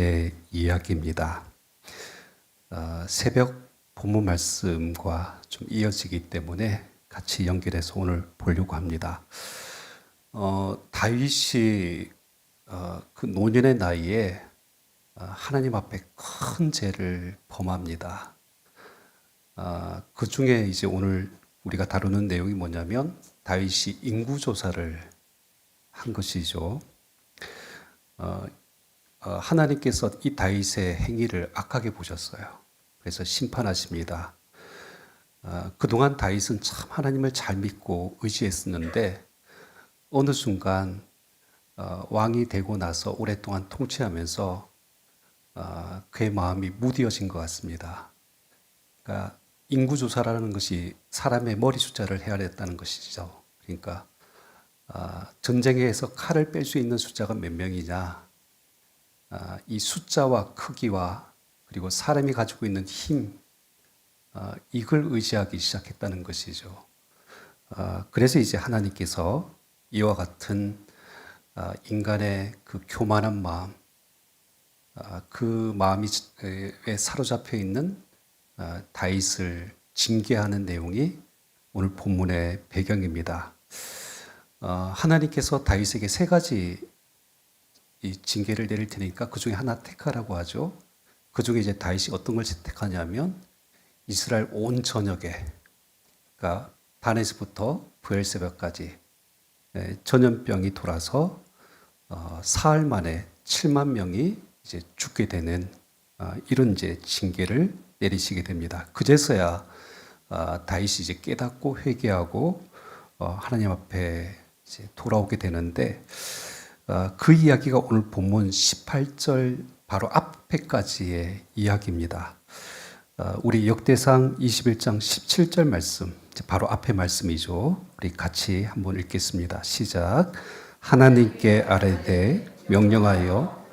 다윗의 이야기입니다. 새벽 본문 말씀과 좀 이어지기 때문에 같이 연결해서 오늘 보려고 합니다. 다윗이 그 노년의 나이에 하나님 앞에 큰 죄를 범합니다. 그 중에 이제 오늘 우리가 다루는 내용이 뭐냐면 다윗이 인구조사를 한 것이죠. 하나님께서 이 다윗의 행위를 악하게 보셨어요. 그래서 심판하십니다. 그동안 다윗은 참 하나님을 잘 믿고 의지했었는데 어느 순간 왕이 되고 나서 오랫동안 통치하면서 그의 마음이 무뎌진 것 같습니다. 그러니까 인구조사라는 것이 사람의 머리 숫자를 헤아렸다는 것이죠. 그러니까 전쟁에서 칼을 뺄 수 있는 숫자가 몇 명이냐, 이 숫자와 크기와 그리고 사람이 가지고 있는 힘, 이걸 의지하기 시작했다는 것이죠. 그래서 이제 하나님께서 이와 같은 인간의 그 교만한 마음, 그 마음이 사로잡혀 있는 다윗을 징계하는 내용이 오늘 본문의 배경입니다. 하나님께서 다윗에게 세 가지 이 징계를 내릴 테니까 그 중에 하나 택하라고 하죠. 그 중에 이제 다윗이 어떤 걸 택하냐면 이스라엘 온 전역에, 그러니까 다넷에서부터 브엘세바까지 전염병이 돌아서 사흘 만에 7만 명이 이제 죽게 되는 이런 이제 징계를 내리시게 됩니다. 그제서야 다윗이 이제 깨닫고 회개하고 하나님 앞에 이제 돌아오게 되는데 그 이야기가 오늘 본문 18절 바로 앞에까지의 이야기입니다. 우리 역대상 21장 17절 말씀, 바로 앞에 말씀이죠. 우리 같이 한번 읽겠습니다. 시작. 하나님께 아뢰되 명령하여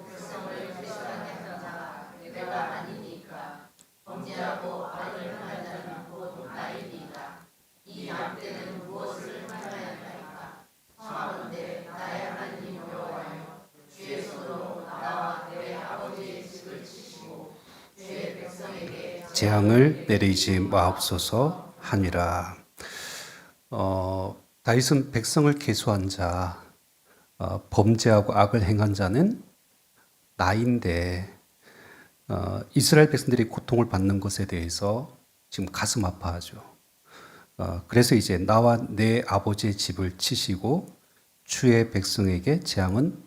재앙을 내리지 마옵소서 하니라. 다윗은 백성을 계수한 자, 범죄하고 악을 행한 자는 나인데 이스라엘 백성들이 고통을 받는 것에 대해서 지금 가슴 아파하죠. 그래서 이제 나와 내 아버지의 집을 치시고 주의 백성에게 재앙은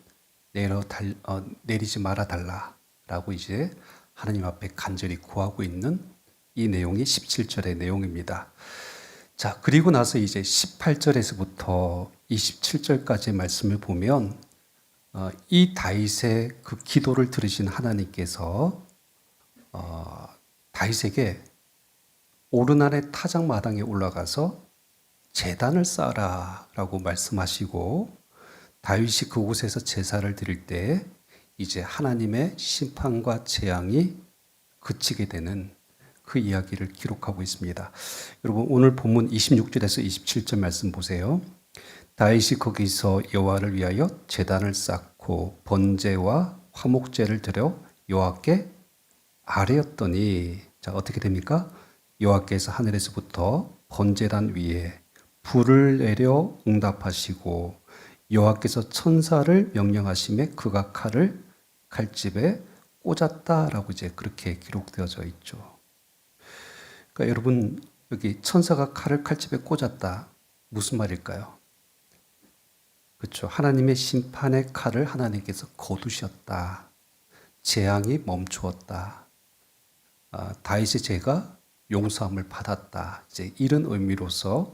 내리지 말아 달라라고 이제 하나님 앞에 간절히 구하고 있는 이 내용이 17절의 내용입니다. 자, 그리고 나서 이제 18절에서부터 27절까지의 말씀을 보면 이 다윗의 그 기도를 들으신 하나님께서 다윗에게 오르날의 타작마당에 올라가서 제단을 쌓아라라고 말씀하시고 다윗이 그곳에서 제사를 드릴 때 이제 하나님의 심판과 재앙이 그치게 되는 그 이야기를 기록하고 있습니다. 여러분 오늘 본문 26절에서 27절 말씀 보세요. 다윗이 거기서 여호와를 위하여 제단을 쌓고 번제와 화목제를 드려 여호와께 아뢰었더니, 자 어떻게 됩니까? 여호와께서 하늘에서부터 번제단 위에 불을 내려 응답하시고 여호와께서 천사를 명령하심에 그가 칼을 칼집에 꽂았다라고 이제 그렇게 기록되어져 있죠. 그러니까 여러분 여기 천사가 칼을 칼집에 꽂았다, 무슨 말일까요? 그렇죠. 하나님의 심판의 칼을 하나님께서 거두셨다. 재앙이 멈추었다. 다윗의 죄가 용서함을 받았다. 이제 이런 의미로서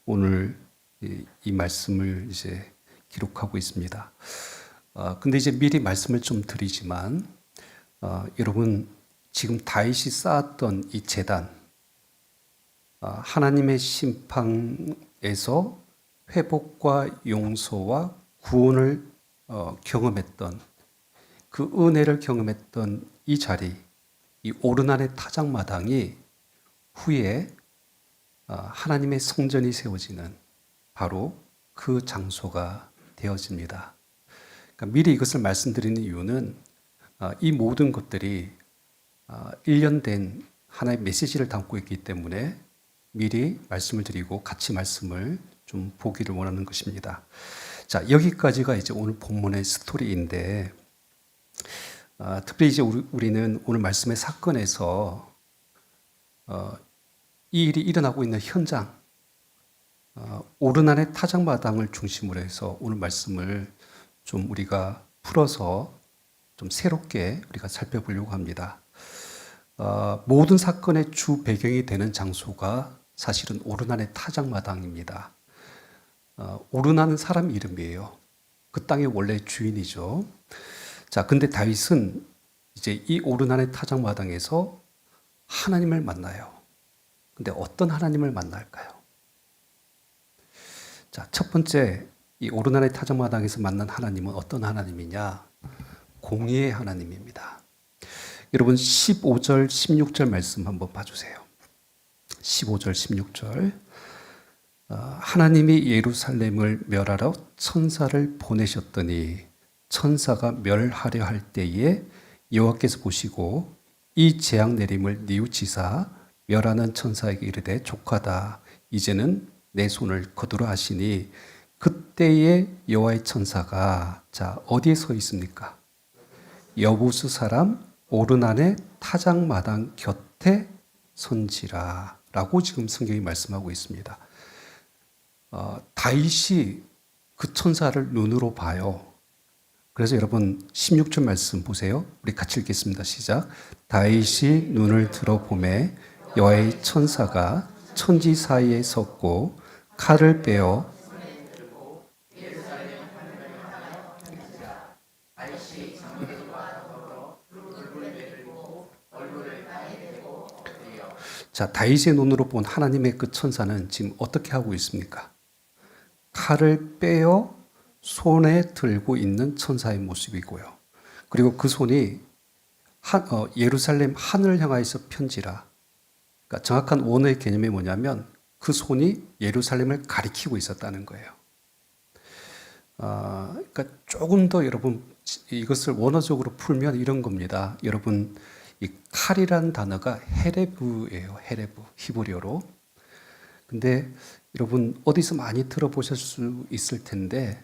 오늘 이 말씀을 이제 기록하고 있습니다. 근데 이제 미리 말씀을 좀 드리지만, 여러분, 지금 다윗이 쌓았던 이 제단, 하나님의 심판에서 회복과 용서와 구원을 경험했던 그 은혜를 경험했던 이 자리, 이 오르날의 타작마당이 후에 하나님의 성전이 세워지는 바로 그 장소가 되어집니다. 그러니까 미리 이것을 말씀드리는 이유는 이 모든 것들이 일련된 하나의 메시지를 담고 있기 때문에 미리 말씀을 드리고 같이 말씀을 좀 보기를 원하는 것입니다. 자, 여기까지가 이제 오늘 본문의 스토리인데, 특별히 이제 우리는 오늘 말씀의 사건에서 이 일이 일어나고 있는 현장, 오르난의 타작마당을 중심으로 해서 오늘 말씀을 좀 우리가 풀어서 좀 새롭게 우리가 살펴보려고 합니다. 모든 사건의 주 배경이 되는 장소가 사실은 오르난의 타작마당입니다. 오르난은 사람 이름이에요. 그 땅의 원래 주인이죠. 자, 근데 다윗은 이제 이 오르난의 타작마당에서 하나님을 만나요. 근데 어떤 하나님을 만날까요? 자, 첫 번째, 이 오르난의 타작마당에서 만난 하나님은 어떤 하나님이냐? 공의의 하나님입니다. 여러분 15절, 16절 말씀 한번 봐주세요. 15절, 16절. 하나님이 예루살렘을 멸하러 천사를 보내셨더니 천사가 멸하려 할 때에 여호와께서 보시고 이 재앙 내림을 뉘우치사 멸하는 천사에게 이르되 족하다. 이제는 내 손을 거두라 하시니 그때에 여호와의 천사가 자 어디에 서 있습니까? 여부수 사람 오르난의 타작마당 곁에 선지라 라고 지금 성경이 말씀하고 있습니다. 다윗이 그 천사를 눈으로 봐요. 그래서 여러분 16절 말씀 보세요. 우리 같이 읽겠습니다. 시작. 다윗이 눈을 들어보매 여호와의 천사가 천지 사이에 섰고 칼을 빼어 자, 다윗의 눈으로 본 하나님의 그 천사는 지금 어떻게 하고 있습니까? 칼을 빼어 손에 들고 있는 천사의 모습이고요. 그리고 그 손이 예루살렘 하늘을 향하여서 편지라. 그러니까 정확한 원어의 개념이 뭐냐면 그 손이 예루살렘을 가리키고 있었다는 거예요. 그러니까 조금 더 여러분 이것을 원어적으로 풀면 이런 겁니다. 여러분 이 칼이라는 단어가 헤레브예요. 헤레브 히브리어로. 근데 여러분 어디서 많이 들어보실 수 있을 텐데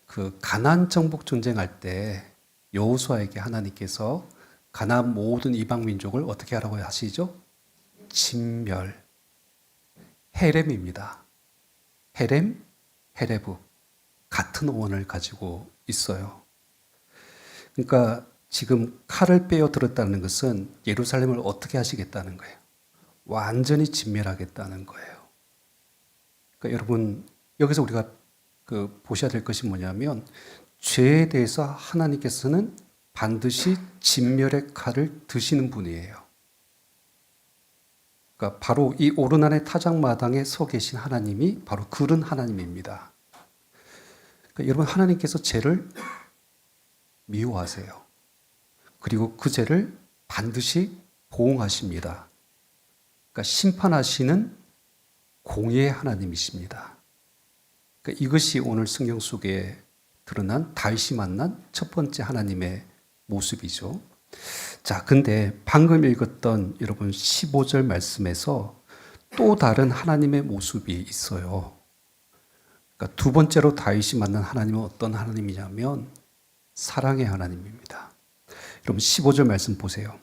그 가나안 정복 전쟁할 때 여호수아에게 하나님께서 가나안 모든 이방 민족을 어떻게 하라고 하시죠? 진멸. 헤렘입니다. 헤렘, 헤레브 같은 원을 가지고 있어요. 그러니까 지금 칼을 빼어 들었다는 것은 예루살렘을 어떻게 하시겠다는 거예요? 완전히 진멸하겠다는 거예요. 그러니까 여러분 여기서 우리가 보셔야 될 것이 뭐냐면 죄에 대해서 하나님께서는 반드시 진멸의 칼을 드시는 분이에요. 그러니까 바로 이 오르난의 타작마당에 서 계신 하나님이 바로 그런 하나님입니다. 그러니까 여러분 하나님께서 죄를 미워하세요. 그리고 그 죄를 반드시 보응하십니다. 그러니까 심판하시는 공의의 하나님이십니다. 그러니까 이것이 오늘 성경 속에 드러난 다윗이 만난 첫 번째 하나님의 모습이죠. 자, 근데 방금 읽었던 여러분 15절 말씀에서 또 다른 하나님의 모습이 있어요. 그러니까 두 번째로 다윗이 만난 하나님은 어떤 하나님이냐면 사랑의 하나님입니다. 여러분 15절 말씀 보세요.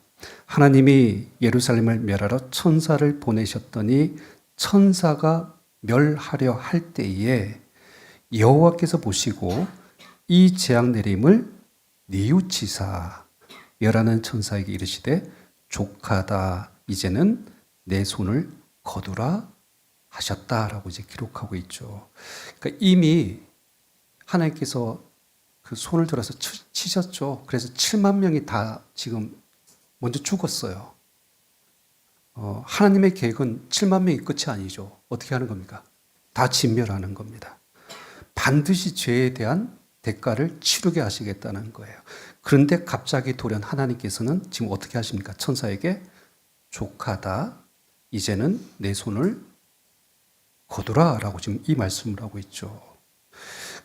하나님이 예루살렘을 멸하러 천사를 보내셨더니 천사가 멸하려 할 때에 여호와께서 보시고 이 재앙 내림을 뉘우치사 멸하는 천사에게 이르시되 족하다. 이제는 내 손을 거두라 하셨다라고 이제 기록하고 있죠. 그러니까 이미 하나님께서 그 손을 들어서 치셨죠. 그래서 7만 명이 다 지금 먼저 죽었어요. 하나님의 계획은 7만 명이 끝이 아니죠. 어떻게 하는 겁니까? 다 진멸하는 겁니다. 반드시 죄에 대한 대가를 치르게 하시겠다는 거예요. 그런데 갑자기 돌연 하나님께서는 지금 어떻게 하십니까? 천사에게 족하다. 이제는 내 손을 거두라 라고 지금 이 말씀을 하고 있죠.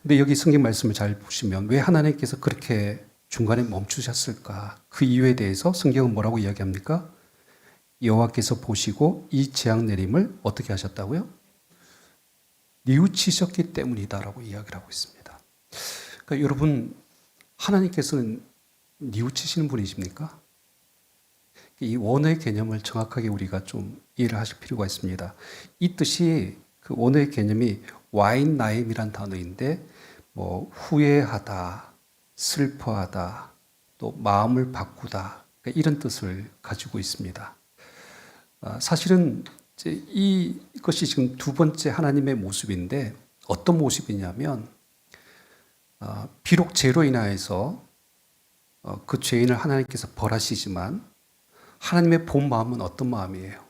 근데 여기 성경 말씀을 잘 보시면 왜 하나님께서 그렇게 중간에 멈추셨을까? 그 이유에 대해서 성경은 뭐라고 이야기합니까? 여호와께서 보시고 이 재앙 내림을 어떻게 하셨다고요? 뉘우치셨기 때문이다라고 이야기를 하고 있습니다. 그러니까 여러분, 하나님께서는 뉘우치시는 분이십니까? 이 원어의 개념을 정확하게 우리가 좀 이해를 하실 필요가 있습니다. 이 뜻이 그 원어의 개념이 와인 나임이란 단어인데 뭐 후회하다, 슬퍼하다, 또 마음을 바꾸다 그러니까 이런 뜻을 가지고 있습니다. 사실은 이것이 지금 두 번째 하나님의 모습인데 어떤 모습이냐면 비록 죄로 인하여서 그 죄인을 하나님께서 벌하시지만 하나님의 본 마음은 어떤 마음이에요?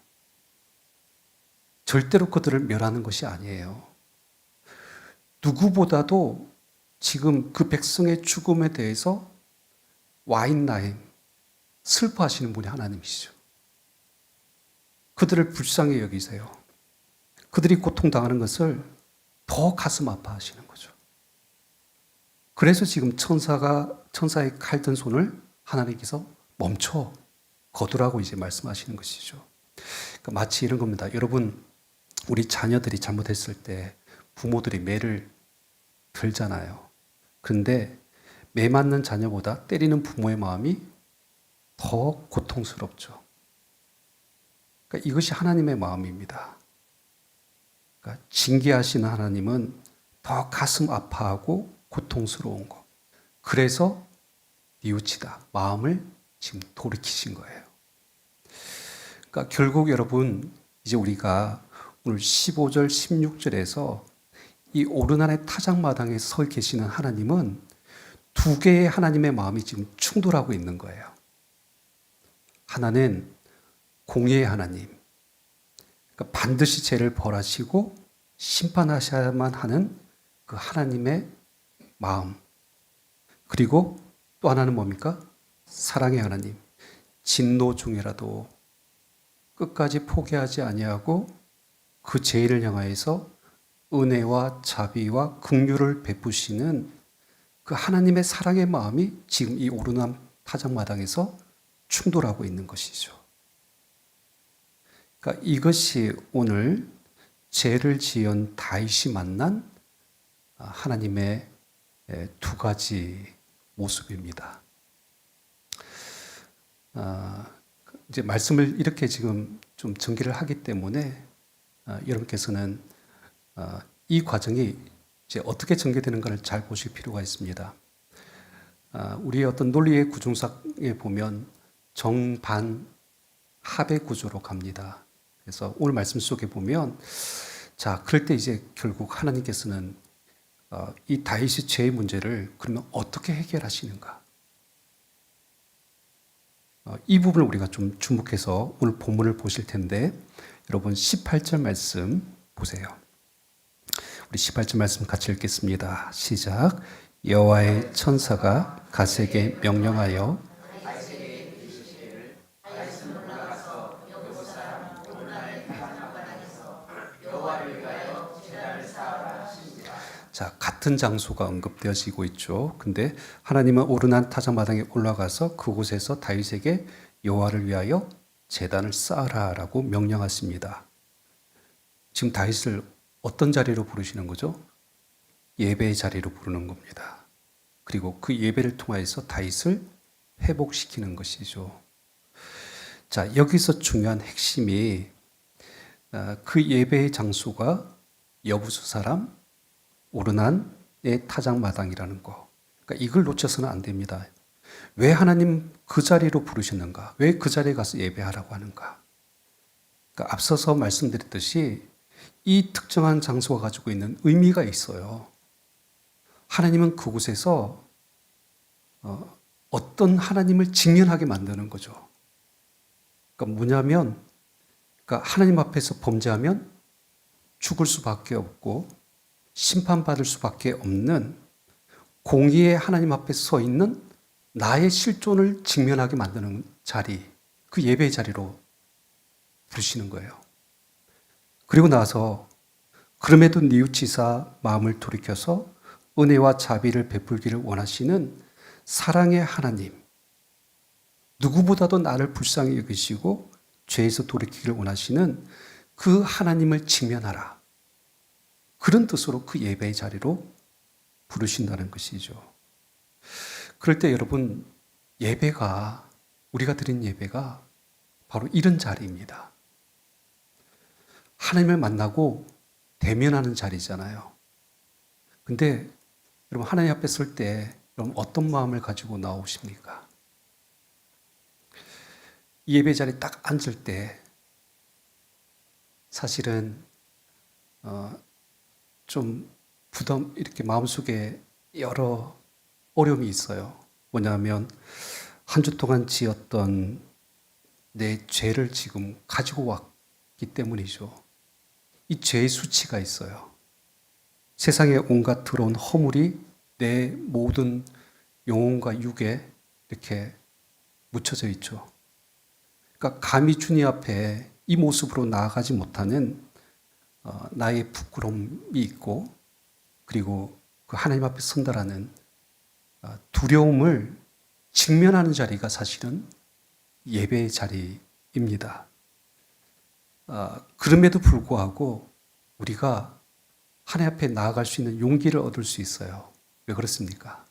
절대로 그들을 멸하는 것이 아니에요. 누구보다도 지금 그 백성의 죽음에 대해서 와인나임, 슬퍼하시는 분이 하나님이시죠. 그들을 불쌍히 여기세요. 그들이 고통당하는 것을 더 가슴 아파하시는 거죠. 그래서 지금 천사의 칼든 손을 하나님께서 멈춰 거두라고 이제 말씀하시는 것이죠. 그러니까 마치 이런 겁니다. 여러분, 우리 자녀들이 잘못했을 때 부모들이 매를 들잖아요. 그런데 매 맞는 자녀보다 때리는 부모의 마음이 더 고통스럽죠. 그러니까 이것이 하나님의 마음입니다. 그러니까 징계하시는 하나님은 더 가슴 아파하고 고통스러운 것. 그래서 뉘우치다. 마음을 지금 돌이키신 거예요. 그러니까 결국 여러분 이제 우리가 오늘 15절, 16절에서 이 오르난의 타작마당에 서 계시는 하나님은 두 개의 하나님의 마음이 지금 충돌하고 있는 거예요. 하나는 공의의 하나님, 그러니까 반드시 죄를 벌하시고 심판하셔야만 하는 그 하나님의 마음. 그리고 또 하나는 뭡니까? 사랑의 하나님. 진노 중에라도 끝까지 포기하지 아니하고 그 죄인을 향하여서 은혜와 자비와 긍휼을 베푸시는 그 하나님의 사랑의 마음이 지금 이 오르난 타작마당에서 충돌하고 있는 것이죠. 그러니까 이것이 오늘 죄를 지은 다윗이 만난 하나님의 두 가지 모습입니다. 이제 말씀을 이렇게 지금 좀 전개를 하기 때문에 여러분께서는 이 과정이 이제 어떻게 전개되는가를 잘 보실 필요가 있습니다. 우리의 어떤 논리의 구조상에 보면 정반 합의 구조로 갑니다. 그래서 오늘 말씀 속에 보면 자, 그럴 때 이제 결국 하나님께서는 이 다윗의 죄의 문제를 그러면 어떻게 해결하시는가? 이 부분을 우리가 좀 주목해서 오늘 본문을 보실 텐데 여러분 18절 말씀 보세요. 우리 18절 말씀 같이 읽겠습니다. 시작. 여호와의 천사가 갓에게 명령하여 자, 같은 장소가 언급되어지고 있죠. 근데 하나님은 오르난 타작마당에 올라가서 그곳에서 다윗에게 여호와를 위하여 제단을 쌓아라라고 명령하십니다. 지금 다윗을 어떤 자리로 부르시는 거죠? 예배의 자리로 부르는 겁니다. 그리고 그 예배를 통하여서 다윗을 회복시키는 것이죠. 자, 여기서 중요한 핵심이 그 예배의 장소가 여부수 사람 오르난의 타작마당이라는 거. 그러니까 이걸 놓쳐서는 안 됩니다. 왜 하나님 그 자리로 부르셨는가? 왜 그 자리에 가서 예배하라고 하는가? 그러니까 앞서서 말씀드렸듯이 이 특정한 장소가 가지고 있는 의미가 있어요. 하나님은 그곳에서 어떤 하나님을 직면하게 만드는 거죠. 그러니까 뭐냐면, 그러니까 하나님 앞에서 범죄하면 죽을 수밖에 없고 심판받을 수밖에 없는 공의의 하나님 앞에 서 있는 나의 실존을 직면하게 만드는 자리, 그 예배의 자리로 부르시는 거예요. 그리고 나서 그럼에도 뉘우치사 마음을 돌이켜서 은혜와 자비를 베풀기를 원하시는 사랑의 하나님, 누구보다도 나를 불쌍히 여기시고 죄에서 돌이키기를 원하시는 그 하나님을 직면하라. 그런 뜻으로 그 예배의 자리로 부르신다는 것이죠. 그럴 때 여러분, 예배가, 우리가 드린 예배가 바로 이런 자리입니다. 하나님을 만나고 대면하는 자리잖아요. 근데 여러분, 하나님 앞에 설 때 여러분 어떤 마음을 가지고 나오십니까? 이 예배 자리에 딱 앉을 때 사실은 좀 부담, 이렇게 마음속에 여러 어려움이 있어요. 뭐냐면 한 주 동안 지었던 내 죄를 지금 가지고 왔기 때문이죠. 이 죄의 수치가 있어요. 세상에 온갖 더러운 허물이 내 모든 영혼과 육에 이렇게 묻혀져 있죠. 그러니까 감히 주님 앞에 이 모습으로 나아가지 못하는 나의 부끄러움이 있고, 그리고 그 하나님 앞에 선다라는 두려움을 직면하는 자리가 사실은 예배의 자리입니다. 그럼에도 불구하고 우리가 하나님 앞에 나아갈 수 있는 용기를 얻을 수 있어요. 왜 그렇습니까?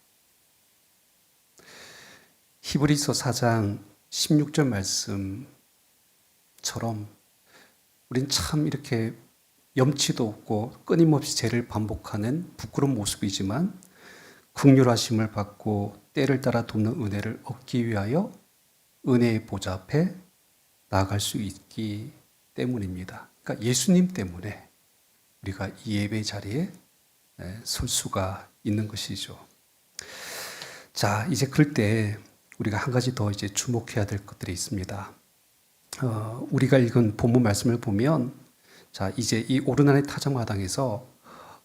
히브리서 4장 16절 말씀처럼 우린 참 이렇게 염치도 없고 끊임없이 죄를 반복하는 부끄러운 모습이지만 긍휼하심을 받고 때를 따라 돕는 은혜를 얻기 위하여 은혜의 보좌 앞에 나아갈 수 있기 때문입니다. 그러니까 예수님 때문에 우리가 이 예배 자리에 설 수가 있는 것이죠. 자, 이제 그럴 때 우리가 한 가지 더 이제 주목해야 될 것들이 있습니다. 우리가 읽은 본문 말씀을 보면, 자, 이제 이 오르난의 타작마당에서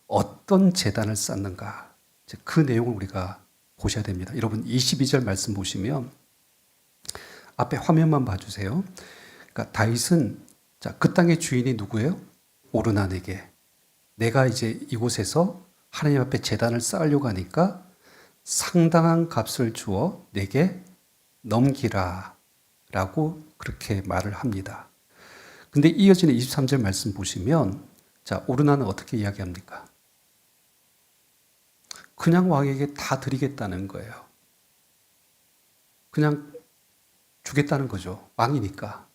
어떤 제단을 쌓는가, 그 내용을 우리가 보셔야 됩니다. 여러분 22절 말씀 보시면 앞에 화면만 봐주세요. 그러니까 다윗은, 자, 그 땅의 주인이 누구예요? 오르난에게 내가 이제 이곳에서 하나님 앞에 제단을 쌓으려고 하니까 상당한 값을 주어 내게 넘기라 라고 그렇게 말을 합니다. 근데 이어지는 23절 말씀 보시면, 자, 오르난은 어떻게 이야기합니까? 그냥 왕에게 다 드리겠다는 거예요. 그냥 주겠다는 거죠. 왕이니까.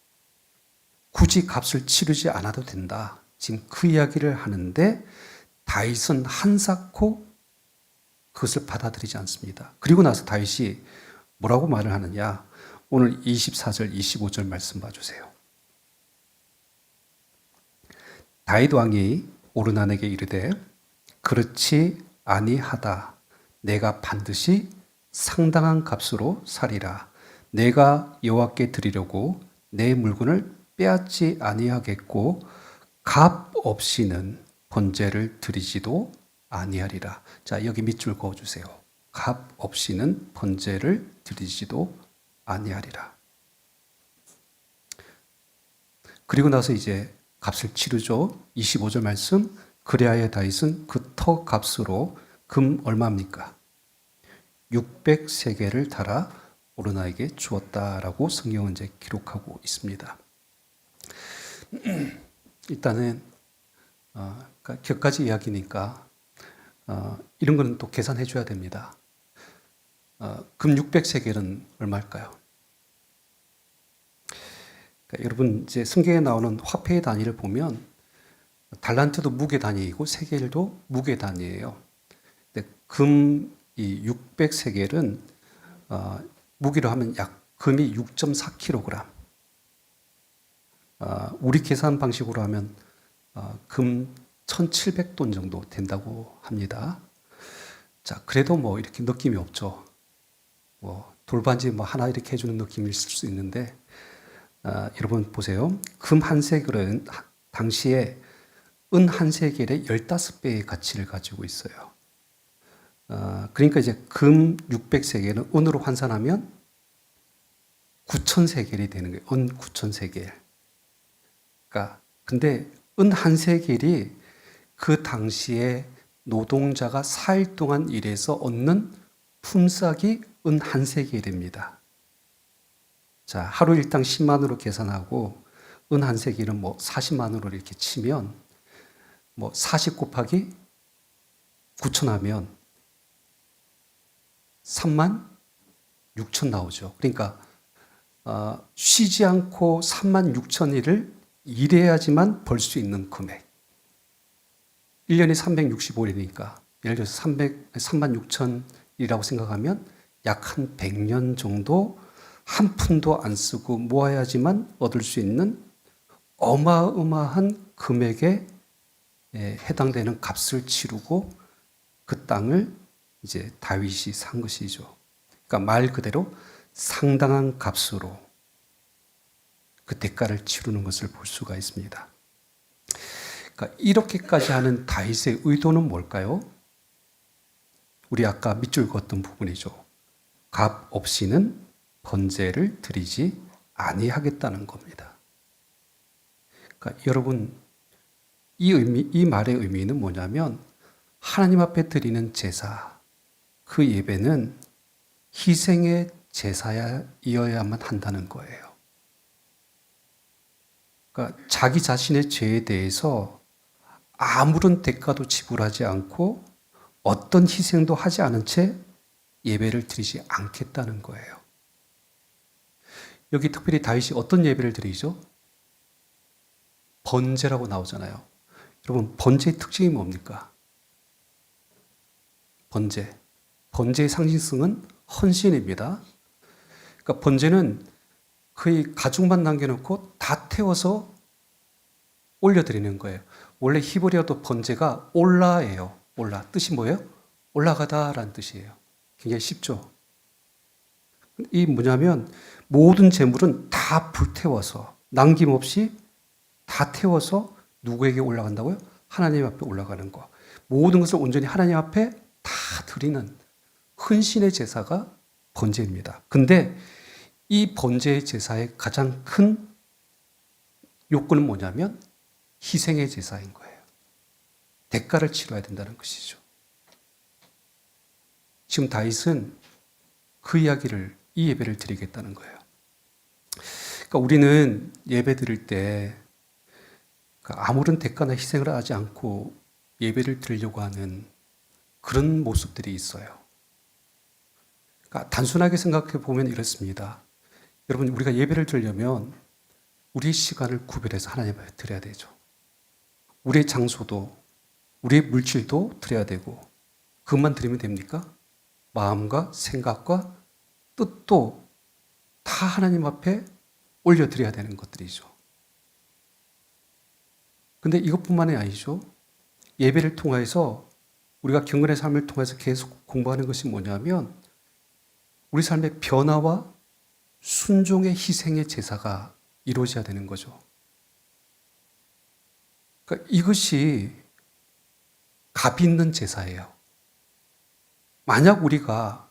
굳이 값을 치르지 않아도 된다. 지금 그 이야기를 하는데 다윗은 한사코 그것을 받아들이지 않습니다. 그리고 나서 다윗이 뭐라고 말을 하느냐? 오늘 24절, 25절 말씀 봐주세요. 다윗 왕이 오르난에게 이르되 그렇지 아니하다. 내가 반드시 상당한 값으로 사리라. 내가 여호와께 드리려고 내 물건을 빼앗지 아니하겠고 값 없이는 번제를 드리지도 아니하리라. 자, 여기 밑줄 그어주세요. 값 없이는 번제를 드리지도 아니하리라. 그리고 나서 이제 값을 치르죠. 25절 말씀. 그리하여 다윗은 그 터 값으로 금 얼마입니까? 600세겔을 달아 오르나에게 주었다라고 성경은 이제 기록하고 있습니다. 일단은 그러니까 격가지 이야기니까 이런 거는 또 계산해 줘야 됩니다. 금 600세겔은 얼마일까요? 그러니까 여러분 이제 성경에 나오는 화폐의 단위를 보면 달란트도 무게 단위이고 세겔도 무게 단위예요. 근데 금 이 600세겔은 무게로 하면 약 금이 6.4kg. 우리 계산 방식으로 하면 금 1,700돈 정도 된다고 합니다. 자, 그래도 뭐 이렇게 느낌이 없죠. 뭐 돌반지 뭐 하나 이렇게 해주는 느낌일 수 있는데, 여러분 보세요. 금 한 세겔은 당시에 은 한 세겔의 15배의 가치를 가지고 있어요. 그러니까 이제 금 600세겔은 은으로 환산하면 9,000세겔이 되는 거예요. 은 9,000세겔. 그러니까 근데 은 한 세겔이 그 당시에 노동자가 4일 동안 일해서 얻는 품삯이 은 한 세겔입니다. 자, 하루 일당 10만으로 계산하고 은 한 세겔은 뭐 40만으로 이렇게 치면 뭐 40 곱하기 9천 하면 3만 6천 나오죠. 그러니까 쉬지 않고 3만 6천 일을 일해야지만 벌 수 있는 금액. 1년이 365일이니까 예를 들어서 3만 6천이라고 생각하면 약 한 100년 정도 한 푼도 안 쓰고 모아야지만 얻을 수 있는 어마어마한 금액에 해당되는 값을 치르고 그 땅을 이제 다윗이 산 것이죠. 그러니까 말 그대로 상당한 값으로 그 대가를 치르는 것을 볼 수가 있습니다. 그러니까 이렇게까지 하는 다윗의 의도는 뭘까요? 우리 아까 밑줄 그었던 부분이죠. 값 없이는 번제를 드리지 아니하겠다는 겁니다. 그러니까 여러분, 이 말의 의미는 뭐냐면 하나님 앞에 드리는 제사, 그 예배는 희생의 제사이어야만 한다는 거예요. 그러니까 자기 자신의 죄에 대해서 아무런 대가도 지불하지 않고 어떤 희생도 하지 않은 채 예배를 드리지 않겠다는 거예요. 여기 특별히 다윗이 어떤 예배를 드리죠? 번제라고 나오잖아요. 여러분, 번제의 특징이 뭡니까? 번제. 번제의 상징성은 헌신입니다. 그러니까 번제는 거의 가죽만 남겨놓고 다 태워서 올려드리는 거예요. 원래 히브리어도 번제가 올라예요. 올라. 뜻이 뭐예요? 올라가다라는 뜻이에요. 굉장히 쉽죠? 이 뭐냐면 모든 재물은 다 불태워서 남김없이 다 태워서 누구에게 올라간다고요? 하나님 앞에 올라가는 거. 모든 것을 온전히 하나님 앞에 다 드리는 헌신의 제사가 번제입니다. 근데 이 번제의 제사의 가장 큰 요건은 뭐냐면 희생의 제사인 거예요. 대가를 치러야 된다는 것이죠. 지금 다윗은 그 이야기를, 이 예배를 드리겠다는 거예요. 그러니까 우리는 예배 드릴 때 아무런 대가나 희생을 하지 않고 예배를 드리려고 하는 그런 모습들이 있어요. 그러니까 단순하게 생각해 보면 이렇습니다. 여러분, 우리가 예배를 드리려면 우리의 시간을 구별해서 하나님 앞에 드려야 되죠. 우리의 장소도, 우리의 물질도 드려야 되고, 그것만 드리면 됩니까? 마음과 생각과 뜻도 다 하나님 앞에 올려드려야 되는 것들이죠. 근데 이것뿐만이 아니죠. 예배를 통해서 우리가 경건의 삶을 통해서 계속 공부하는 것이 뭐냐면 우리 삶의 변화와 순종의 희생의 제사가 이루어져야 되는 거죠. 그러니까 이것이 값 있는 제사예요. 만약 우리가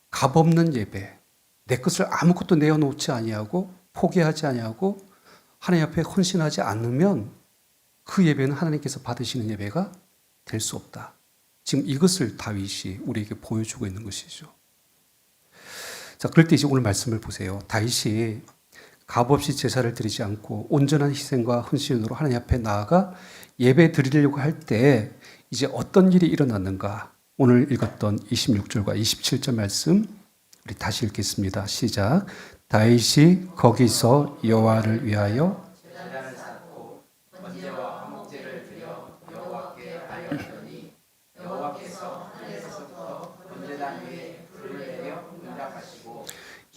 값 없는 예배, 내 것을 아무것도 내어놓지 아니하고 포기하지 아니하고 하나님 앞에 헌신하지 않으면 그 예배는 하나님께서 받으시는 예배가 될 수 없다. 지금 이것을 다윗이 우리에게 보여주고 있는 것이죠. 자, 그럴 때 이제 오늘 말씀을 보세요. 다윗이 값없이 제사를 드리지 않고 온전한 희생과 헌신으로 하나님 앞에 나아가 예배 드리려고 할 때 이제 어떤 일이 일어났는가? 오늘 읽었던 26절과 27절 말씀 우리 다시 읽겠습니다. 시작. 다윗이 거기서 여호와를 위하여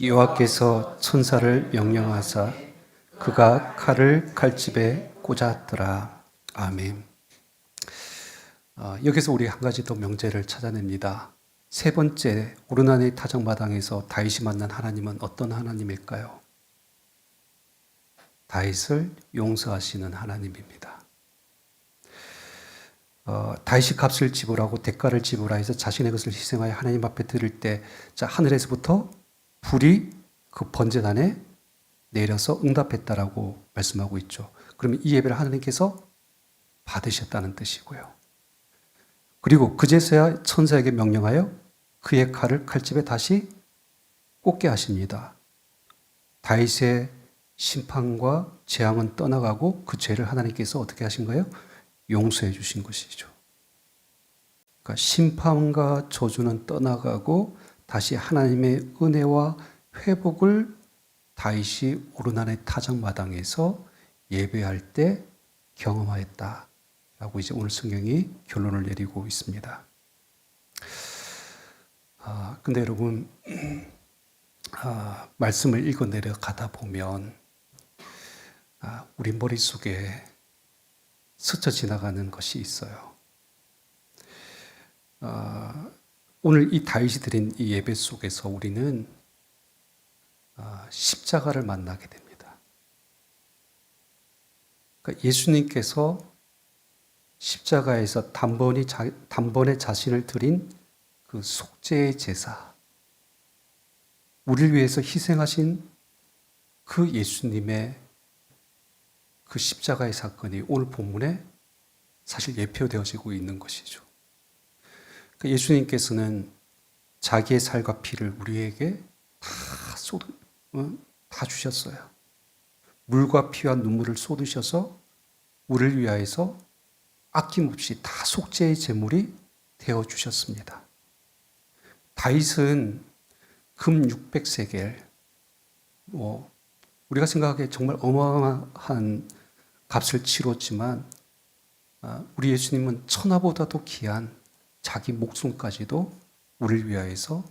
여호와께서 천사를 명령하사 그가 칼을 칼집에 꽂았더라. 아멘. 여기서 우리 한 가지 더 명제를 찾아냅니다. 세 번째, 오르난의 타작마당에서 다윗이 만난 하나님은 어떤 하나님일까요? 다윗을 용서하시는 하나님입니다. 다윗이 값을 지불하고 대가를 지불하여서 자신의 것을 희생하여 하나님 앞에 드릴 때, 자, 하늘에서부터 불이 그 번제단에 내려서 응답했다라고 말씀하고 있죠. 그러면 이 예배를 하나님께서 받으셨다는 뜻이고요. 그리고 그제서야 천사에게 명령하여 그의 칼을 칼집에 다시 꽂게 하십니다. 다윗의 심판과 재앙은 떠나가고 그 죄를 하나님께서 어떻게 하신 거예요? 용서해 주신 것이죠. 그러니까 심판과 저주는 떠나가고 다시 하나님의 은혜와 회복을 다윗이 오르난의 타작마당에서 예배할 때 경험하였다라고 이제 오늘 성경이 결론을 내리고 있습니다. 근데 여러분, 말씀을 읽어 내려가다 보면 우리 머릿속에 스쳐 지나가는 것이 있어요. 오늘 이 다윗이 드린 이 예배 속에서 우리는 십자가를 만나게 됩니다. 그러니까 예수님께서 십자가에서 단번에 자신을 드린 그 속죄의 제사, 우리를 위해서 희생하신 그 예수님의 그 십자가의 사건이 오늘 본문에 사실 예표되어지고 있는 것이죠. 그러니까 예수님께서는 자기의 살과 피를 우리에게 다 주셨어요. 물과 피와 눈물을 쏟으셔서 우리를 위하여서 아낌없이 다 속죄의 제물이 되어 주셨습니다. 다윗은 금 600세겔, 우리가 생각하기에 정말 어마어마한 값을 치렀지만 우리 예수님은 천하보다도 귀한 자기 목숨까지도 우리를 위하여서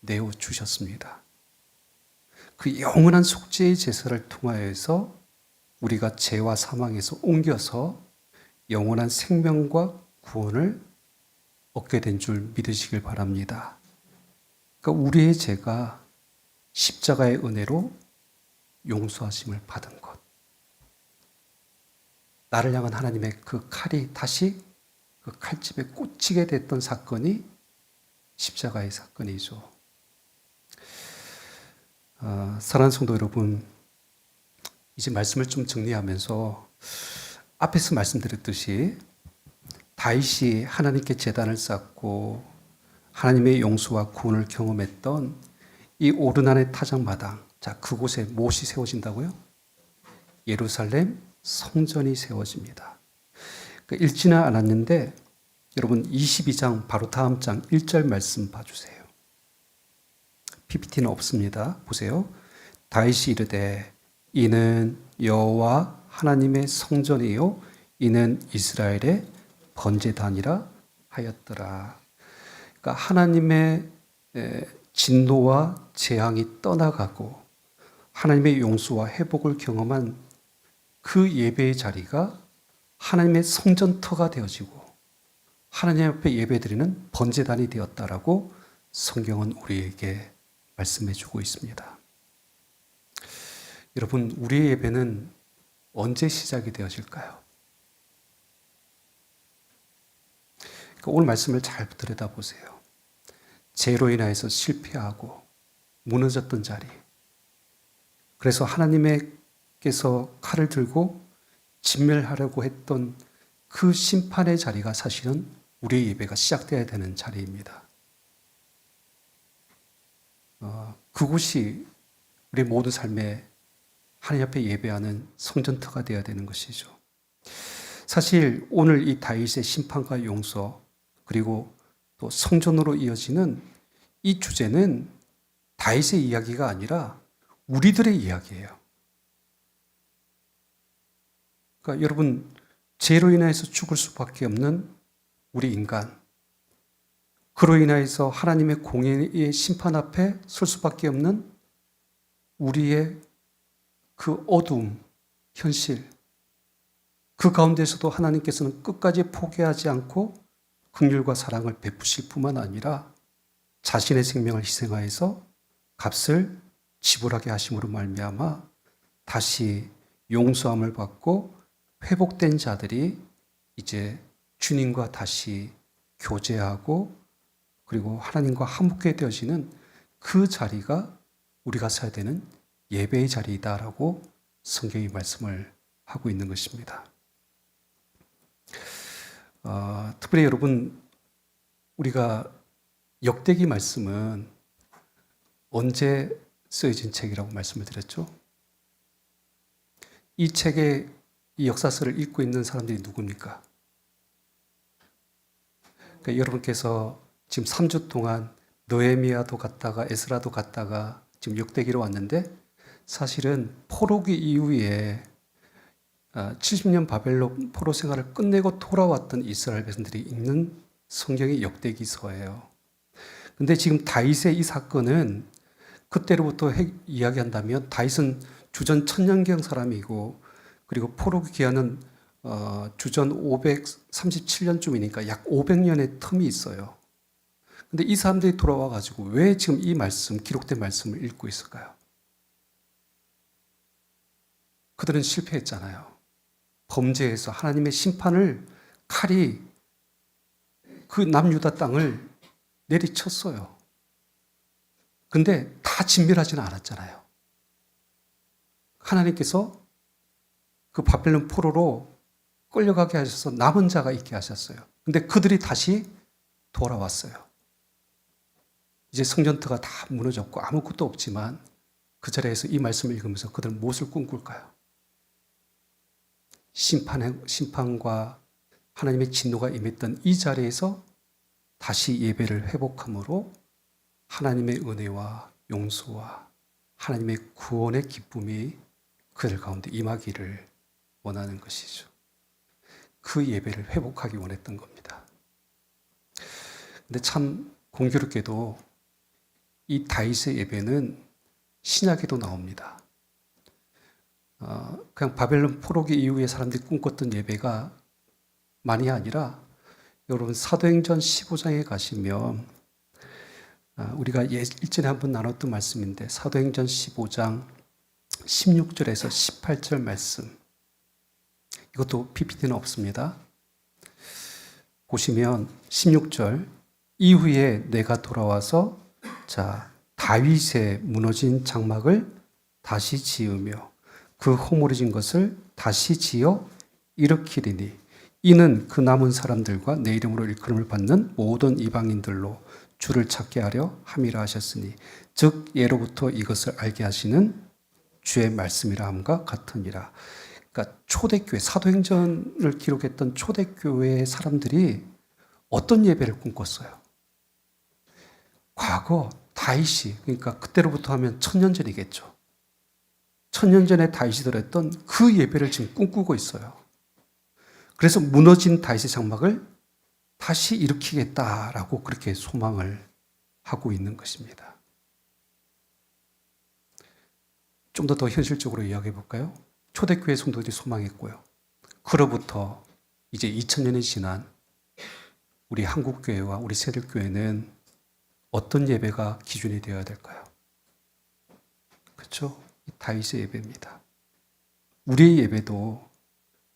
내어 주셨습니다. 그 영원한 속죄의 제사를 통하여서 우리가 죄와 사망에서 옮겨서 영원한 생명과 구원을 얻게 된 줄 믿으시길 바랍니다. 그러니까 우리의 죄가 십자가의 은혜로 용서하심을 받은 것. 나를 향한 하나님의 그 칼이 다시 그 칼집에 꽂히게 됐던 사건이 십자가의 사건이죠. 사랑하는 성도 여러분, 이제 말씀을 좀 정리하면서 앞에서 말씀드렸듯이 다윗이 하나님께 제단을 쌓고 하나님의 용서와 구원을 경험했던 이 오르난의 타작마당, 자, 그곳에 무엇이 세워진다고요? 예루살렘 성전이 세워집니다. 그러니까 읽지는 않았는데 여러분 22장 바로 다음 장 1절 말씀 봐주세요. PPT는 없습니다. 보세요. 다윗이 이르되 이는 여호와 하나님의 성전이요 이는 이스라엘의 번제단이라 하였더라. 그러니까 하나님의 진노와 재앙이 떠나가고 하나님의 용서와 회복을 경험한 그 예배의 자리가 하나님의 성전터가 되어지고 하나님 앞에 예배드리는 번제단이 되었다라고 성경은 우리에게 말씀해 주고 있습니다. 여러분, 우리의 예배는 언제 시작이 되어질까요? 그러니까 오늘 말씀을 잘 들여다보세요. 죄로 인하여서 실패하고 무너졌던 자리. 그래서 하나님께서 칼을 들고 진멸하려고 했던 그 심판의 자리가 사실은 우리의 예배가 시작되어야 되는 자리입니다. 그곳이 우리 모든 삶에 하나님 앞에 예배하는 성전터가 되어야 되는 것이죠. 사실 오늘 이 다윗의 심판과 용서 그리고 또 성전으로 이어지는 이 주제는 다윗의 이야기가 아니라 우리들의 이야기예요. 그러니까 여러분, 죄로 인해서 죽을 수밖에 없는 우리 인간, 그로 인하여서 하나님의 공의의 심판 앞에 설 수밖에 없는 우리의 그 어두움, 현실, 그 가운데서도 하나님께서는 끝까지 포기하지 않고 긍휼과 사랑을 베푸실 뿐만 아니라 자신의 생명을 희생하여서 값을 지불하게 하심으로 말미암아 다시 용서함을 받고 회복된 자들이 이제 주님과 다시 교제하고 그리고 하나님과 화목하게 되어지는 그 자리가 우리가 서야 되는 예배의 자리이다라고 성경이 말씀을 하고 있는 것입니다. 특별히 여러분, 우리가 역대기 말씀은 언제 쓰여진 책이라고 말씀을 드렸죠? 이 책의 이 역사서를 읽고 있는 사람들이 누굽니까? 그러니까 여러분께서 지금 3주 동안 느헤미야도 갔다가 에스라도 갔다가 지금 역대기로 왔는데 사실은 포로기 이후에 70년 바벨론 포로 생활을 끝내고 돌아왔던 이스라엘 백성들이 읽는 성경의 역대기서예요. 근데 지금 다윗의 이 사건은 그때로부터 이야기한다면 다윗은 주전 1000년경 사람이고 그리고 포로기 기한은 주전 537년쯤이니까 약 500년의 텀이 있어요. 근데 이 사람들이 돌아와 가지고 왜 지금 이 말씀, 기록된 말씀을 읽고 있을까요? 그들은 실패했잖아요. 범죄에서 하나님의 심판을 칼이 그 남유다 땅을 내리쳤어요. 근데 다 진멸하지는 않았잖아요. 하나님께서 그 바벨론 포로로 끌려가게 하셔서 남은 자가 있게 하셨어요. 근데 그들이 다시 돌아왔어요. 이제 성전터가 다 무너졌고 아무것도 없지만 그 자리에서 이 말씀을 읽으면서 그들은 무엇을 꿈꿀까요? 심판과 하나님의 진노가 임했던 이 자리에서 다시 예배를 회복함으로 하나님의 은혜와 용서와 하나님의 구원의 기쁨이 그들 가운데 임하기를 원하는 것이죠. 그 예배를 회복하기 원했던 겁니다. 근데 참 공교롭게도 이 다윗의 예배는 신약에도 나옵니다. 그냥 바벨론 포로기 이후에 사람들이 꿈꿨던 예배가 많이 아니라 여러분 사도행전 15장에 가시면 우리가 일전에 한번 나눴던 말씀인데 사도행전 15장 16절에서 18절 말씀 이것도 PPT는 없습니다. 보시면 16절 이후에 내가 돌아와서 다윗의 무너진 장막을 다시 지으며 그 허물어진 것을 다시 지어 일으키리니 이는 그 남은 사람들과 내 이름으로 일컬음을 받는 모든 이방인들로 주를 찾게 하려 함이라 하셨으니 즉 예로부터 이것을 알게 하시는 주의 말씀이라 함과 같으니라. 그러니까 초대교회 사도행전을 기록했던 초대교회의 사람들이 어떤 예배를 꿈꿨어요? 과거 다윗이 그러니까 그때로부터 하면 1000년 전이겠죠. 1000년 전에 다윗이 드렸던 그 예배를 지금 꿈꾸고 있어요. 그래서 무너진 다윗의 장막을 다시 일으키겠다라고 그렇게 소망을 하고 있는 것입니다. 좀 더 현실적으로 이야기해 볼까요? 초대교회 성도들이 소망했고요. 그로부터 이제 2000년이 지난 우리 한국교회와 우리 세대교회는 어떤 예배가 기준이 되어야 될까요? 그렇죠? 다윗의 예배입니다. 우리의 예배도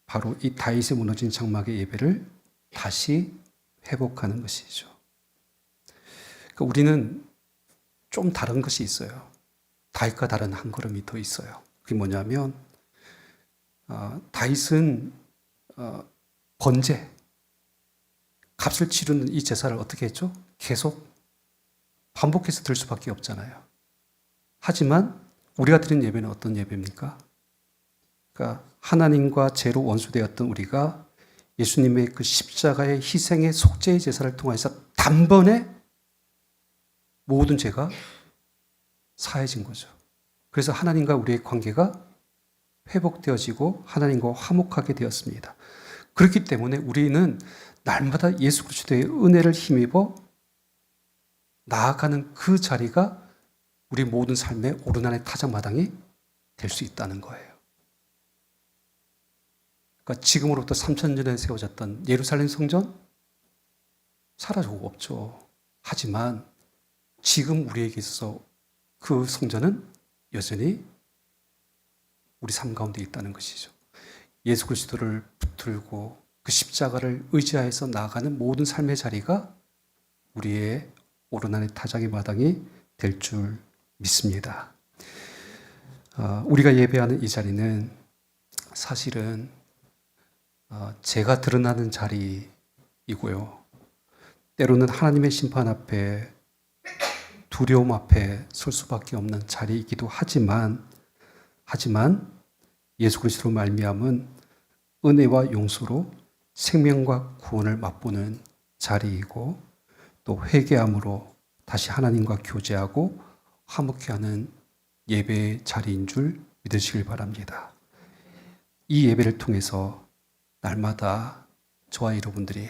바로 이 다윗의 무너진 장막의 예배를 다시 회복하는 것이죠. 그러니까 우리는 좀 다른 것이 있어요. 다윗과 다른 한 걸음이 더 있어요. 그게 뭐냐면 다윗은 번제, 값을 치르는 이 제사를 어떻게 했죠? 계속 반복해서 드릴 수밖에 없잖아요. 하지만 우리가 드린 예배는 어떤 예배입니까? 그러니까 하나님과 죄로 원수되었던 우리가 예수님의 그 십자가의 희생의 속죄의 제사를 통해서 단번에 모든 죄가 사해진 거죠. 그래서 하나님과 우리의 관계가 회복되어지고 하나님과 화목하게 되었습니다. 그렇기 때문에 우리는 날마다 예수 그리스도의 은혜를 힘입어 나아가는 그 자리가 우리 모든 삶의 오르난의 타작마당이 될 수 있다는 거예요. 그러니까 지금으로부터 3000년 전에 세워졌던 예루살렘 성전 사라지고 없죠. 하지만 지금 우리에게 있어서 그 성전은 여전히 우리 삶 가운데 있다는 것이죠. 예수 그리스도를 붙들고 그 십자가를 의지하여서 나아가는 모든 삶의 자리가 우리의 오르난의 타작의 마당이 될 줄 믿습니다. 우리가 예배하는 이 자리는 사실은 죄가 드러나는 자리이고요. 때로는 하나님의 심판 앞에 두려움 앞에 설 수밖에 없는 자리이기도 하지만 예수 그리스도로 말미암은 은혜와 용서로 생명과 구원을 맛보는 자리이고 또 회개함으로 다시 하나님과 교제하고 화목해하는 예배의 자리인 줄 믿으시길 바랍니다. 이 예배를 통해서 날마다 저와 여러분들이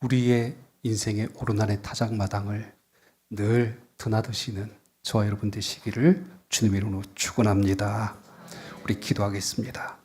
우리의 인생의 오르난의 타작마당을 늘 드나드시는 저와 여러분 되시기를 주님의 이름으로 축원합니다. 우리 기도하겠습니다.